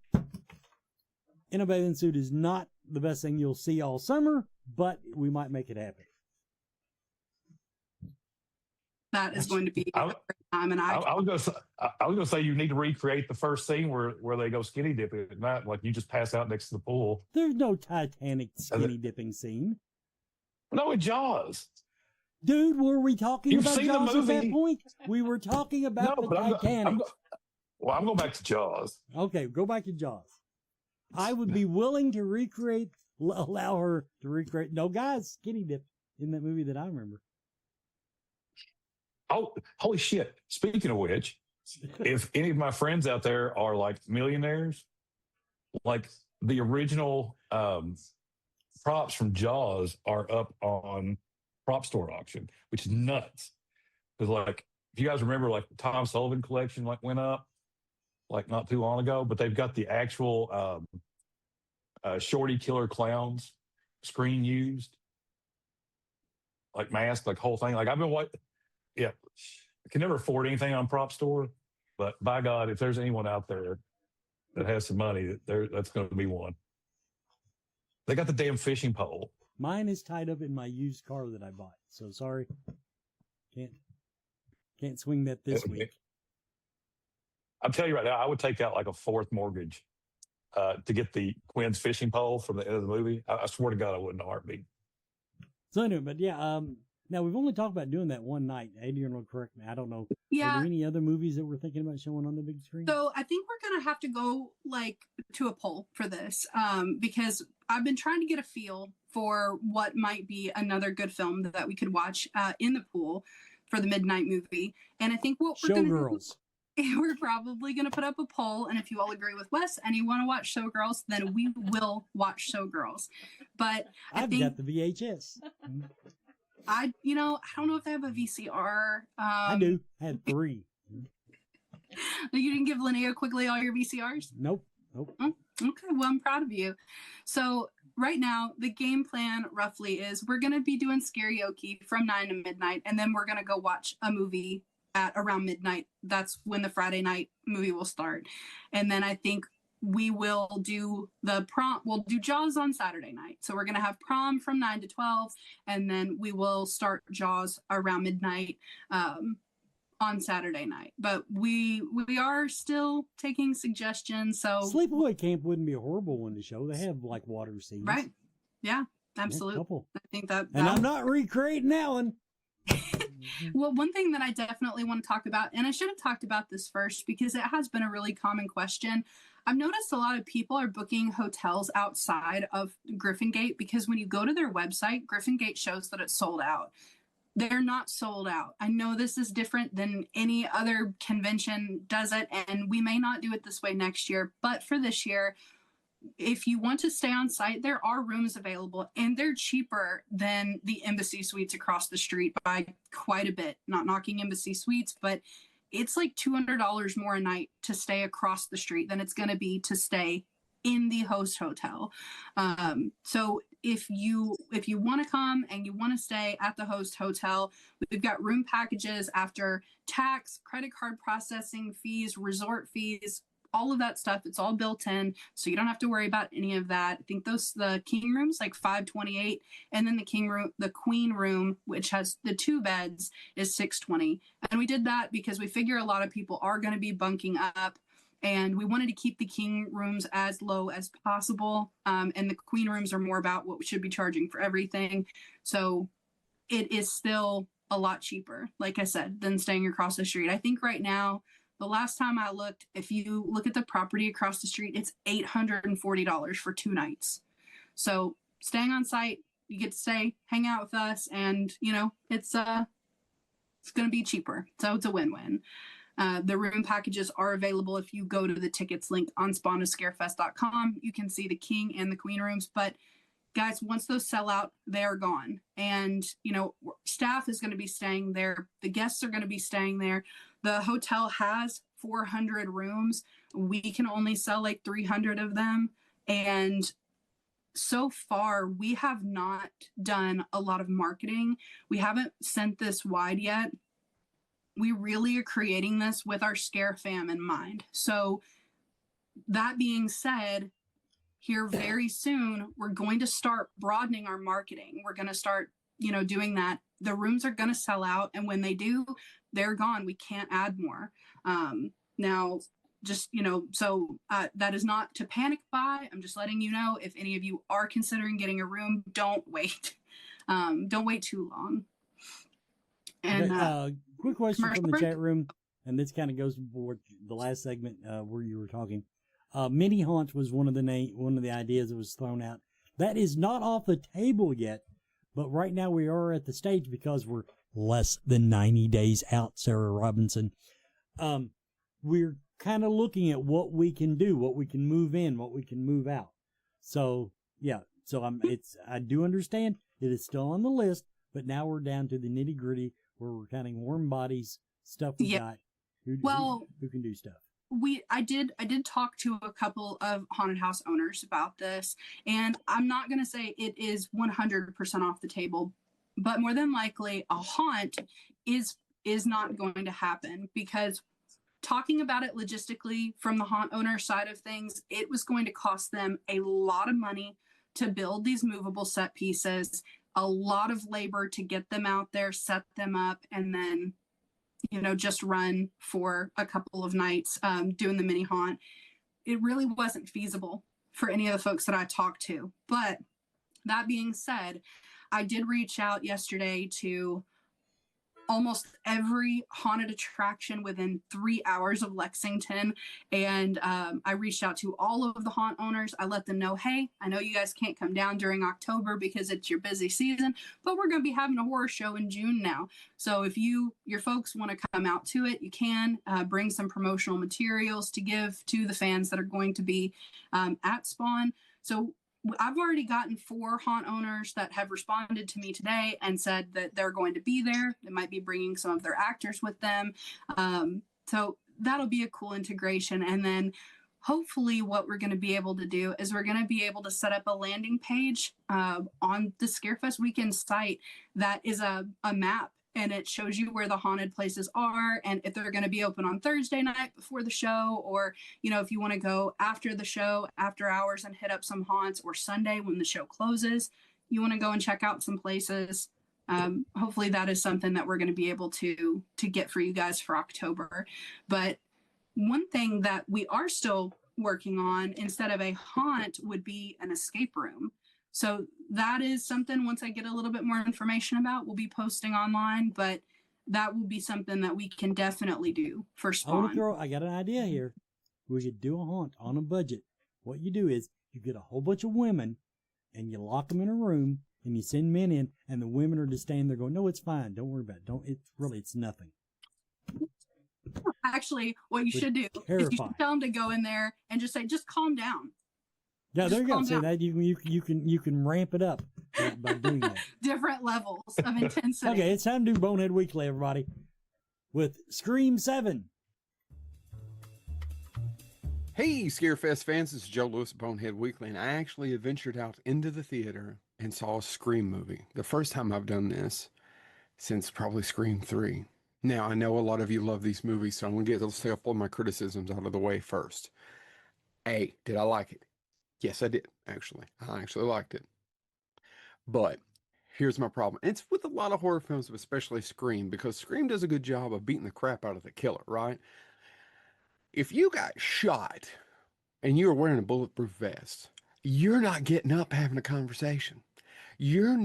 in a bathing suit is not the best thing you'll see all summer, but we might make it happen. That is going to be a great time. And I was going to say you need to recreate the first scene where they go skinny dipping at night, like you just pass out next to the pool. There's no Titanic skinny dipping scene. No, in Jaws. Dude, were we talking You've about seen Jaws the at that movie? point? We were talking about the Titanic. I'm going back to Jaws. Okay, go back to Jaws. I would be willing to allow her to recreate. No, guys, skinny dip in that movie that I remember. Oh, holy shit. Speaking of which, if any of my friends out there are like millionaires, like the original props from Jaws are up on prop store auction, which is nuts. Because like, if you guys remember, like the Tom Sullivan collection like went up like not too long ago, but they've got the actual Shorty Killer Clowns screen used, like mask, like whole thing. Like I've been yeah, I can never afford anything on prop store, but by God, if there's anyone out there that has some money, that's going to be one. They got the damn fishing pole. Mine is tied up in my used car that I bought. So sorry, can't swing that this week. I'm telling you right now, I would take out like a fourth mortgage to get the Quinn's fishing pole from the end of the movie. I swear to God, I wouldn't in a heartbeat. So anyway, but yeah, now we've only talked about doing that one night. Adrian will correct me. I don't know. Yeah. Are there any other movies that we're thinking about showing on the big screen? So I think we're gonna have to go like to a poll for this, because I've been trying to get a feel for what might be another good film that we could watch in the pool for the midnight movie. And I think what we're gonna Showgirls. We're probably going to put up a poll, and if you all agree with Wes and you want to watch Showgirls, then we will watch Showgirls. But I've got the VHS. I don't know if they have a VCR. I do. I had 3. You didn't give Linnea Quigley all your VCRs? Nope. Oh, okay, well, I'm proud of you. So right now, the game plan roughly is we're going to be doing karaoke from 9 to midnight, and then we're going to go watch a movie at around midnight. That's when the Friday night movie will start. And then I think we will do the prom. We'll do Jaws on Saturday night. So we're going to have prom from 9 to 12. And then we will start Jaws around midnight on Saturday night. But we are still taking suggestions. So Sleepaway Camp wouldn't be a horrible one to show. They have like water scenes. right. Yeah, Yeah, absolutely. couple. I think that. And I'm not recreating that one. Well, one thing that I definitely want to talk about, and I should have talked about this first because it has been a really common question. I've noticed a lot of people are booking hotels outside of Griffin Gate because when you go to their website, Griffin Gate shows that it's sold out. They're not sold out. I know this is different than any other convention does it, and we may not do it this way next year, but for this year, if you want to stay on site, there are rooms available and they're cheaper than the Embassy Suites across the street by quite a bit. Not knocking Embassy Suites, but it's like $200 more a night to stay across the street than it's going to be to stay in the host hotel. So if you want to come and you want to stay at the host hotel, we've got room packages after tax, credit card processing fees, resort fees, all of that stuff. It's all built in, so you don't have to worry about any of that. I think the king rooms like $528, and then the queen room, which has the 2 beds, is $620. And we did that because we figure a lot of people are going to be bunking up, and we wanted to keep the king rooms as low as possible. And the queen rooms are more about what we should be charging for everything. So it is still a lot cheaper, like I said, than staying across the street. I think right now, the last time I looked, if you look at the property across the street, it's $840 for 2 nights. So staying on site, you get to stay, hang out with us, and it's going to be cheaper. So it's a win-win. The room packages are available if you go to the tickets link on spawnscarefest.com. You can see the king and the queen rooms, but guys, once those sell out, they are gone. And, staff is going to be staying there. The guests are going to be staying there. The hotel has 400 rooms. We can only sell like 300 of them. And so far, we have not done a lot of marketing. We haven't sent this wide yet. We really are creating this with our Scare fam in mind. So that being said, here very soon, we're going to start broadening our marketing. We're going to start, doing that. The rooms are going to sell out. And when they do, they're gone. We can't add more. Now, just, so that is not to panic buy. I'm just letting you know, if any of you are considering getting a room, don't wait. Don't wait too long. And quick question from the chat room, and this kind of goes for the last segment where you were talking. Mini Haunt was one of the ideas that was thrown out. That is not off the table yet, but right now we are at the stage because we're less than 90 days out, Sarah Robinson. We're kind of looking at what we can do, what we can move in, what we can move out. So yeah, I do understand it is still on the list, but now we're down to the nitty gritty where we're counting warm bodies, stuff we got, who can do stuff. I did talk to a couple of haunted house owners about this, and I'm not going to say it is 100% off the table, but more than likely a haunt is not going to happen, because talking about it logistically from the haunt owner side of things, it was going to cost them a lot of money to build these movable set pieces, a lot of labor to get them out there, set them up, and then just run for a couple of nights doing the mini haunt. It really wasn't feasible for any of the folks that I talked to. But that being said, I did reach out yesterday to almost every haunted attraction within 3 hours of Lexington. And I reached out to all of the haunt owners. I let them know, hey, I know you guys can't come down during October because it's your busy season, but we're going to be having a horror show in June now. So if your folks want to come out to it, you can bring some promotional materials to give to the fans that are going to be at Spawn. So I've already gotten 4 haunt owners that have responded to me today and said that they're going to be there. They might be bringing some of their actors with them. So that'll be a cool integration. And then hopefully what we're going to be able to do is we're going to be able to set up a landing page on the Scarefest weekend site that is a map and it shows you where the haunted places are and if they're going to be open on Thursday night before the show, or if you want to go after the show, after hours, and hit up some haunts, or Sunday when the show closes, you want to go and check out some places. Hopefully that is something that we're going to be able to get for you guys for October. But one thing that we are still working on instead of a haunt would be an escape room. So that is something, once I get a little bit more information about, we'll be posting online, but that will be something that we can definitely do for Spawn. I got an idea here. We could do a haunt on a budget. What you do is you get a whole bunch of women and you lock them in a room and you send men in, and the women are just standing there going, "No, it's fine. Don't worry about it. It's nothing." Actually, what you should do is you should tell them to go in there and just say, "Just calm down." Yeah, there you go. So that you can ramp it up by doing that. Different levels of intensity. Okay, it's time to do Bonehead Weekly, everybody, with Scream 7. Hey, Scarefest fans, this is Joe Lewis, Bonehead Weekly, and I actually ventured out into the theater and saw a Scream movie. The first time I've done this since probably Scream 3. Now, I know a lot of you love these movies, so I'm going to get a couple of my criticisms out of the way first. A, did I like it? Yes, I did, actually. I actually liked it. But here's my problem. It's with a lot of horror films, especially Scream, because Scream does a good job of beating the crap out of the killer, right? If you got shot and you were wearing a bulletproof vest, you're not getting up having a conversation. You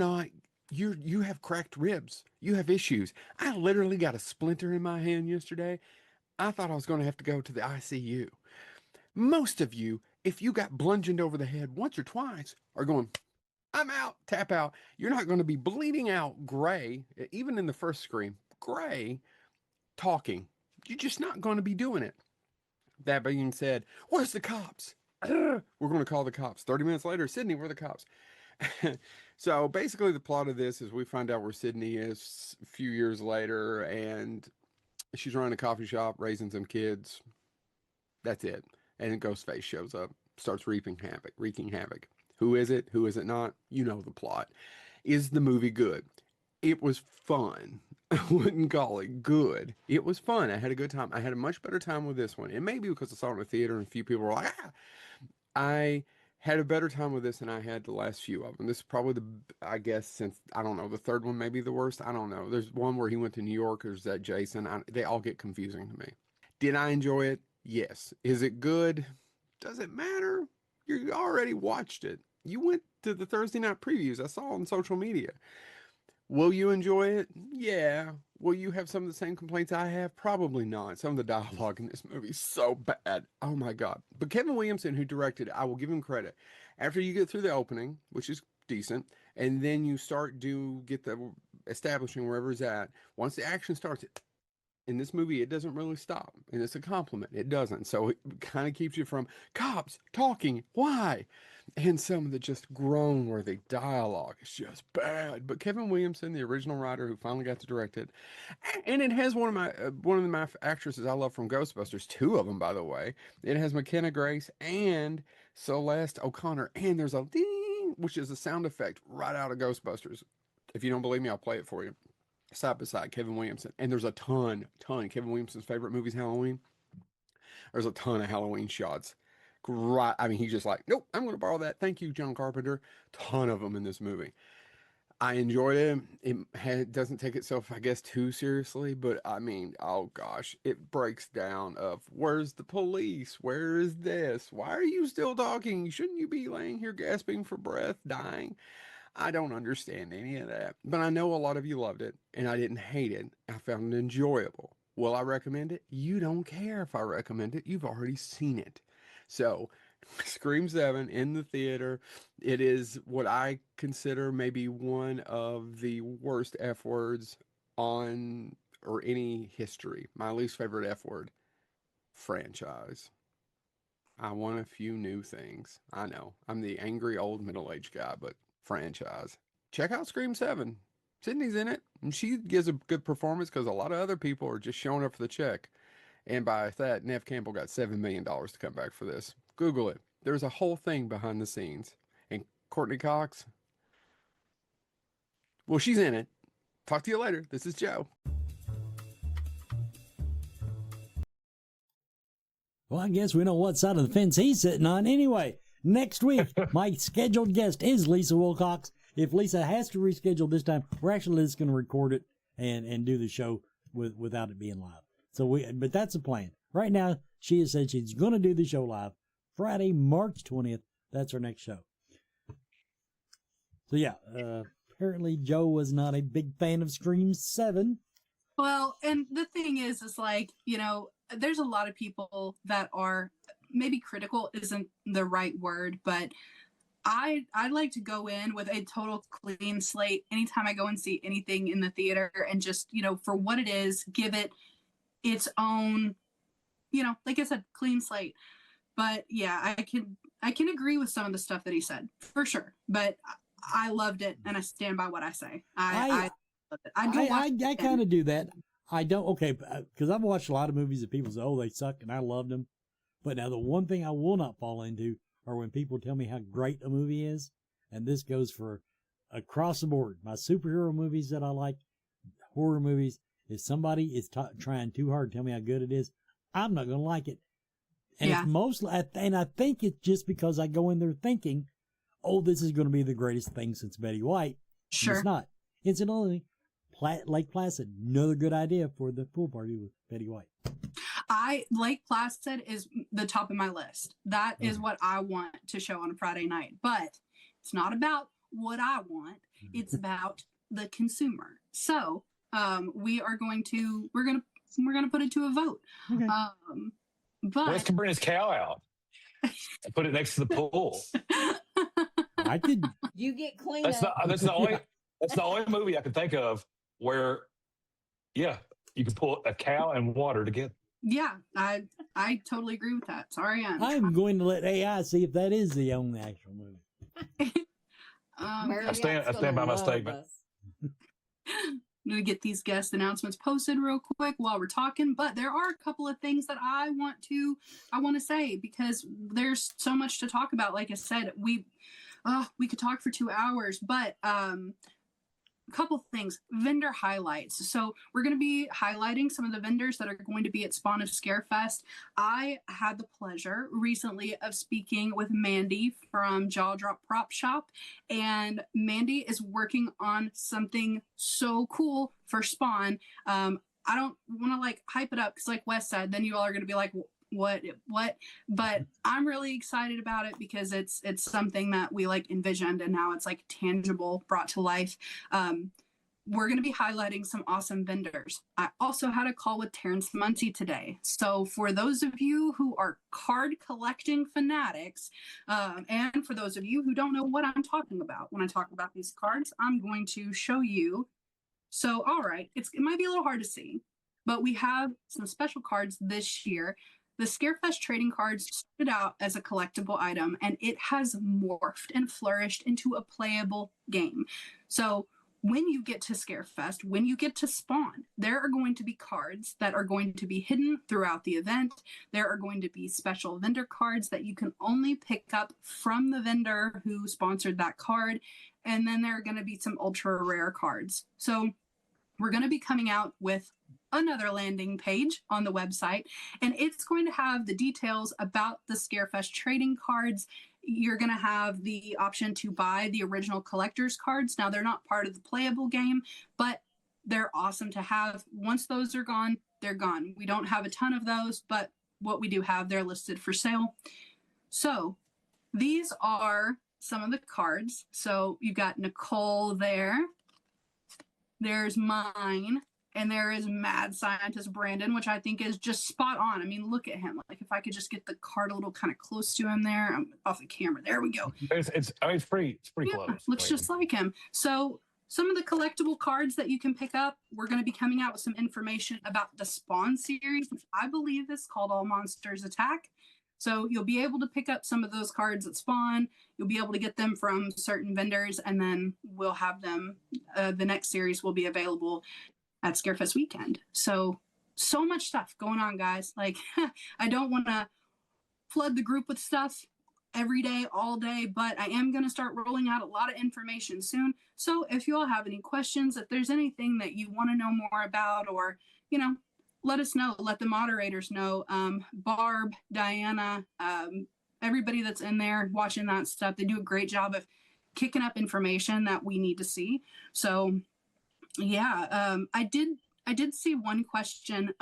have cracked ribs. You have issues. I literally got a splinter in my hand yesterday. I thought I was going to have to go to the ICU. Most of you, if you got bludgeoned over the head once or twice, are going, "I'm out, tap out." You're not going to be bleeding out gray, even in the first Scream, gray, talking. You're just not going to be doing it. That being said, where's the cops? We're going to call the cops. 30 minutes later, "Sydney, where are the cops?" So basically the plot of this is we find out where Sydney is a few years later, and she's running a coffee shop, raising some kids. That's it. And Ghostface shows up, starts wreaking havoc. Who is it? Who is it not? You know the plot. Is the movie good? It was fun. I wouldn't call it good. It was fun. I had a good time. I had a much better time with this one. It may be because I saw it in the theater and a few people were like, "Ah!" I had a better time with this than I had the last few of them. This is probably I guess, since, I don't know, the third one may be the worst. I don't know. There's one where he went to New York. There's that Jason. They all get confusing to me. Did I enjoy it? Yes. Is it good? Does it matter? You already watched it. You went to the Thursday night previews. I saw on social media. Will you enjoy it? Yeah. Will you have some of the same complaints I have? Probably not. Some of the dialogue in this movie is so bad. Oh my God. But Kevin Williamson, who directed it, I will give him credit. After you get through the opening, which is decent, and then you get the establishing wherever it's at, once the action starts, in this movie, it doesn't really stop. And it's a compliment. It doesn't. So it kind of keeps you from cops talking. Why? And some of the just groan-worthy dialogue is just bad. But Kevin Williamson, the original writer who finally got to direct it, and it has one of my actresses I love from Ghostbusters, two of them, by the way. It has McKenna Grace and Celeste O'Connor, and there's a ding, which is a sound effect right out of Ghostbusters. If you don't believe me, I'll play it for you. Side by side, Kevin Williamson. And there's a ton. Kevin Williamson's favorite movie is Halloween. There's a ton of Halloween shots. Right. I mean, he's just like, "Nope, I'm going to borrow that. Thank you, John Carpenter." Ton of them in this movie. I enjoyed it. It doesn't take itself, I guess, too seriously, but I mean, oh gosh, it breaks down of, where's the police? Where is this? Why are you still talking? Shouldn't you be laying here gasping for breath, dying? I don't understand any of that, but I know a lot of you loved it, and I didn't hate it. I found it enjoyable. Will I recommend it? You don't care if I recommend it. You've already seen it. So, Scream 7 in the theater. It is what I consider maybe one of the worst F words on or any history. My least favorite F word. Franchise. I want a few new things. I know. I'm the angry old middle-aged guy, but franchise. Check out Scream 7. Sydney's in it, and she gives a good performance because a lot of other people are just showing up for the check. And by that, Nev Campbell got $7 million to come back for this. Google it. There's a whole thing behind the scenes. And Courtney Cox, well, she's in it. Talk to you later. This is Joe. Well, I guess we know what side of the fence he's sitting on. Anyway, next week, my scheduled guest is Lisa Wilcox. If Lisa has to reschedule this time, we're actually just going to record it and do the show without it being live. But that's the plan. Right now, she has said she's going to do the show live Friday, March 20th. That's our next show. So yeah, apparently Joe was not a big fan of Scream 7. Well, and the thing is like, there's a lot of people that are, maybe critical isn't the right word, but I like to go in with a total clean slate anytime I go and see anything in the theater, and just, for what it is, give it its own, like I said, clean slate. But yeah, I can agree with some of the stuff that he said, for sure. But I loved it, and I stand by what I say. I loved it. I kind of do that. I don't, okay, because I've watched a lot of movies that people say, oh, they suck, and I loved them. But now the one thing I will not fall into are when people tell me how great a movie is, and this goes for across the board. My superhero movies that I like, horror movies, if somebody is trying too hard to tell me how good it is, I'm not going to like it. And it's mostly, and I think it's just because I go in there thinking, oh, this is going to be the greatest thing since Betty White. Sure. And it's not. Incidentally, Lake Placid, another good idea for the pool party with Betty White. Lake Placid is the top of my list. That is what I want to show on a Friday night. But it's not about what I want. It's about the consumer. So we're going to put it to a vote. Okay. But Wes can bring his cow out and put it next to the pool. I could. You get clean That's up. the only movie I can think of where, you can pull a cow and water together. yeah, I totally agree with that. Sorry, I'm going to let AI see if that is the only actual movie. I stand by my statement. I'm going to get these guest announcements posted real quick while we're talking, but there are a couple of things that I want to say, because there's so much to talk about. Like I said, we could talk for 2 hours, but a couple things, vendor highlights. So we're going to be highlighting some of the vendors that are going to be at Spawn of Scarefest. I had the pleasure recently of speaking with Mandy from Jaw Drop Prop Shop, and Mandy is working on something so cool for Spawn. I don't want to hype it up, because like Wes said, then you all are going to be like, what, but I'm really excited about it, because it's something that we envisioned, and now it's tangible, brought to life. We're going to be highlighting some awesome vendors. I also had a call with Terrence Muncie today. So for those of you who are card collecting fanatics, and for those of you who don't know what I'm talking about when I talk about these cards, I'm going to show you. So, all right, it might be a little hard to see, but we have some special cards this year. The Scarefest trading cards started out as a collectible item, and it has morphed and flourished into a playable game. So when you get to Scarefest, when you get to Spawn, there are going to be cards that are going to be hidden throughout the event. There are going to be special vendor cards that you can only pick up from the vendor who sponsored that card. And then there are going to be some ultra rare cards. So we're going to be coming out with another landing page on the website, and it's going to have the details about the Scarefest trading cards. You're going to have the option to buy the original collector's cards. Now, they're not part of the playable game, but they're awesome to have. Once those are gone, they're gone. We don't have a ton of those, but what we do have, they're listed for sale. So these are some of the cards. So you've got Nicole there. There's mine. And there is Mad Scientist Brandon, which I think is just spot on. I mean, look at him. If I could just get the card a little kind of close to him there. I'm off the camera. There we go. It's pretty close. Looks just like him. So some of the collectible cards that you can pick up, we're going to be coming out with some information about the Spawn series, which I believe is called All Monsters Attack. So you'll be able to pick up some of those cards at Spawn. You'll be able to get them from certain vendors, and then we'll have them. The next series will be available at Scarefest weekend. So much stuff going on, guys. I don't want to flood the group with stuff. every day, all day, but I am going to start rolling out a lot of information soon. So if you all have any questions, if there's anything that you want to know more about, or, let us know, let the moderators know. Barb, Diana, everybody that's in there watching that stuff, they do a great job of kicking up information that we need to see. So yeah, I did see one question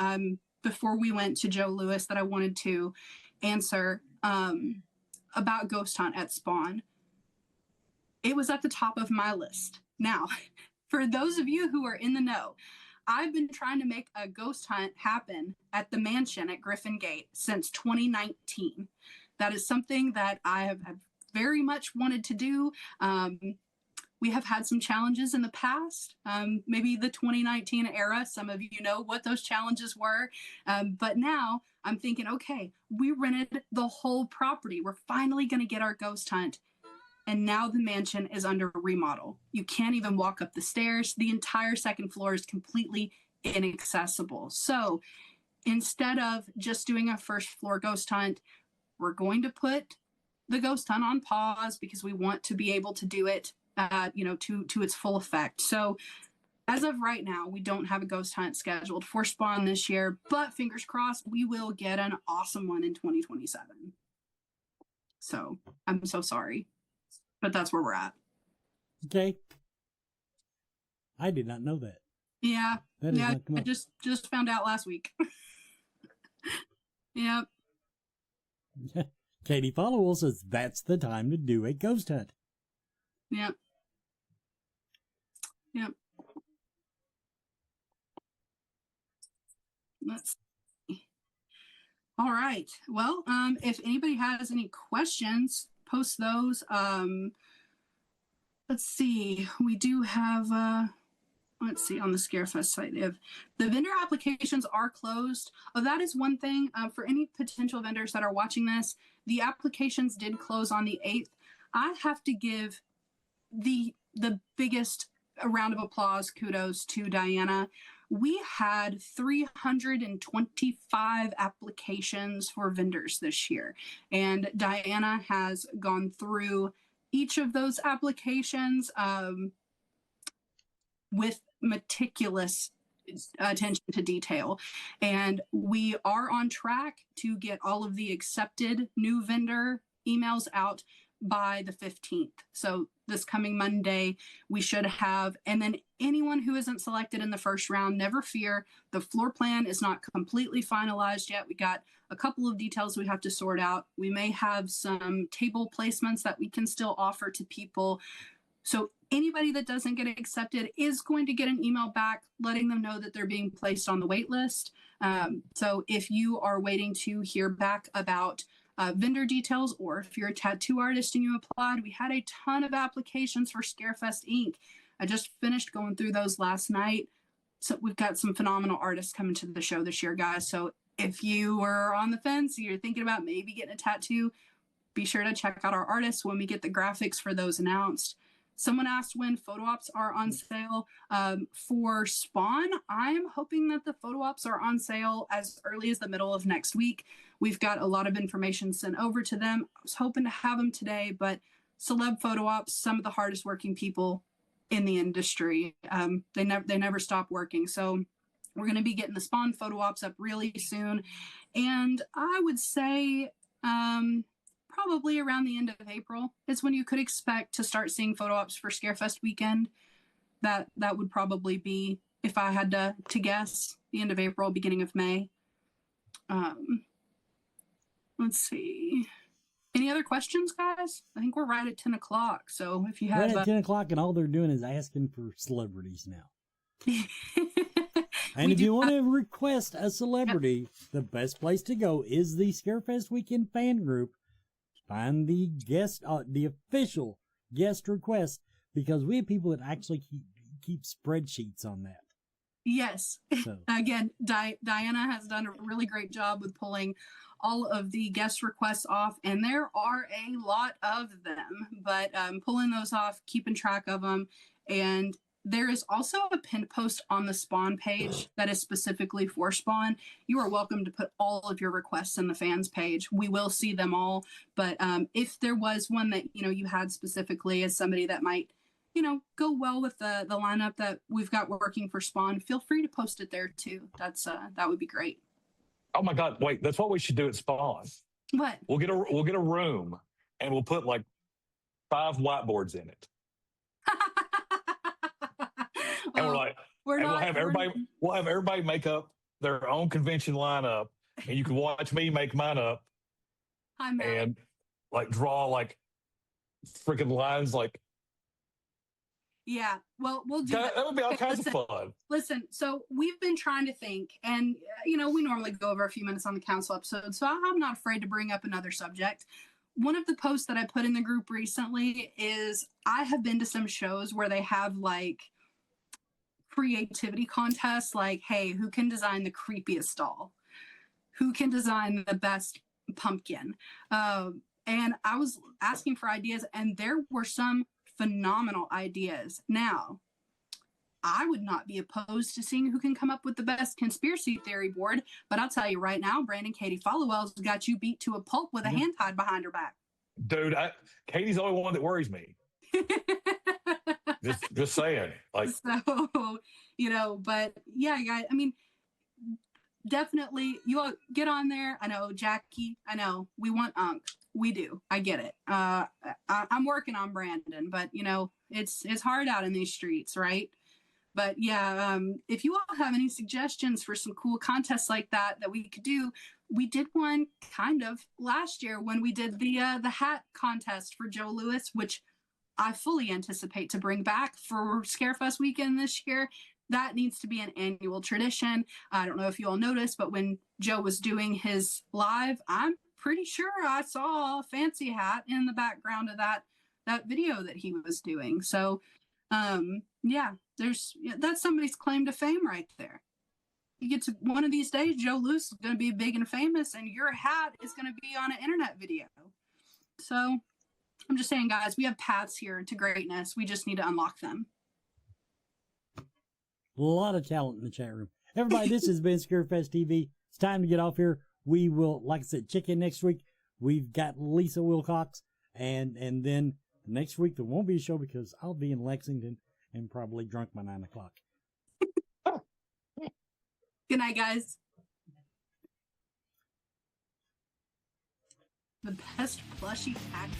before we went to Joe Lewis that I wanted to answer about Ghost Hunt at Spawn. It was at the top of my list. Now, for those of you who are in the know, I've been trying to make a ghost hunt happen at the mansion at Griffin Gate since 2019. That is something that I have very much wanted to do. We have had some challenges in the past, maybe the 2019 era. Some of you know what those challenges were. But now I'm thinking, okay, we rented the whole property. We're finally going to get our ghost hunt. And now the mansion is under remodel. You can't even walk up the stairs. The entire second floor is completely inaccessible. So instead of just doing a first floor ghost hunt, we're going to put the ghost hunt on pause because we want to be able to do it, to its full effect. So as of right now, we don't have a ghost hunt scheduled for Spawn this year, but fingers crossed, we will get an awesome one in 2027. So I'm so sorry, but that's where we're at. Okay. I did not know that. Yeah. That is Yeah. not come I up. just found out last week. Yep. Katie Followell says that's the time to do a ghost hunt. Yep. Yep. Let's see. All right. Well, if anybody has any questions, post those. Let's see. We do have let's see, on the Scarefest site, if the vendor applications are closed. Oh, that is one thing for any potential vendors that are watching this. The applications did close on the 8th. I have to give the biggest round of applause, kudos to Diana. We had 325 applications for vendors this year, and Diana has gone through each of those applications with meticulous attention to detail. And we are on track to get all of the accepted new vendor emails out by the 15th. So this coming Monday, we should have, and then anyone who isn't selected in the first round, never fear. The floor plan is not completely finalized yet. We got a couple of details we have to sort out. We may have some table placements that we can still offer to people. So anybody that doesn't get accepted is going to get an email back letting them know that they're being placed on the wait list. So if you are waiting to hear back about vendor details, or if you're a tattoo artist and you applied, we had a ton of applications for Scarefest Inc. I just finished going through those last night. So we've got some phenomenal artists coming to the show this year, guys. So if you were on the fence, you're thinking about maybe getting a tattoo, be sure to check out our artists when we get the graphics for those announced. Someone asked when photo ops are on sale. For Spawn, I'm hoping that the photo ops are on sale as early as the middle of next week. We've got a lot of information sent over to them. I was hoping to have them today, but celeb photo ops, some of the hardest working people in the industry, they never stop working. So we're going to be getting the Spawn photo ops up really soon. And I would say probably around the end of April is when you could expect to start seeing photo ops for Scarefest weekend. That would probably be, if I had to guess, the end of April, beginning of May. Let's see. Any other questions, guys? I think we're right at 10 o'clock. So if you have... Right at 10 o'clock, and all they're doing is asking for celebrities now. And if you want to request a celebrity, the best place to go is the Scarefest Weekend fan group. Find the guest, the official guest request, because we have people that actually keep spreadsheets on that. Yes. So. Again, Diana has done a really great job with pulling all of the guest requests off, and there are a lot of them, but pulling those off, keeping track of them, and there is also a pinned post on the Spawn page that is specifically for Spawn. You are welcome to put all of your requests in the fans page. We will see them all. But if there was one that, you had specifically as somebody that might, go well with the lineup that we've got working for Spawn, feel free to post it there too. That would be great. Oh my God! Wait, that's what we should do at Spawn. What? We'll get a room and we'll put like 5 whiteboards in it. And we're like, we'll have everybody make up their own convention lineup, and you can watch me make mine up and like draw like freaking lines like. Yeah, well, we'll do that. That would be all kinds of fun. Listen, so we've been trying to think, and we normally go over a few minutes on the council episode, so I'm not afraid to bring up another subject. One of the posts that I put in the group recently is I have been to some shows where they have like creativity contests, like, hey, who can design the creepiest doll? Who can design the best pumpkin? And I was asking for ideas, and there were some phenomenal ideas. Now, I would not be opposed to seeing who can come up with the best conspiracy theory board, but I'll tell you right now, Brandon, Katie Followell's got you beat to a pulp with a hand tied behind her back. Dude, Katie's the only one that worries me. just saying. Like, so, but yeah, guys, I mean, definitely you all get on there. I know, Jackie, I know we want we do. I get it. I'm working on Brandon, but it's hard out in these streets, right? But yeah, if you all have any suggestions for some cool contests like that we could do, we did one kind of last year when we did the hat contest for Joe Louis, which I fully anticipate to bring back for Scarefest weekend this year. That needs to be an annual tradition. I don't know if you all noticed, but when Joe was doing his live, I'm pretty sure I saw a fancy hat in the background of that video that he was doing. So, that's somebody's claim to fame right there. You get to one of these days, Joe Louis is going to be big and famous, and your hat is going to be on an internet video. So, I'm just saying, guys, we have paths here to greatness. We just need to unlock them. A lot of talent in the chat room. Everybody, this has been Scarefest TV. It's time to get off here. We will, like I said, check in next week. We've got Lisa Wilcox, and then next week there won't be a show because I'll be in Lexington and probably drunk by 9 o'clock. Good night, guys. The best plushie tax.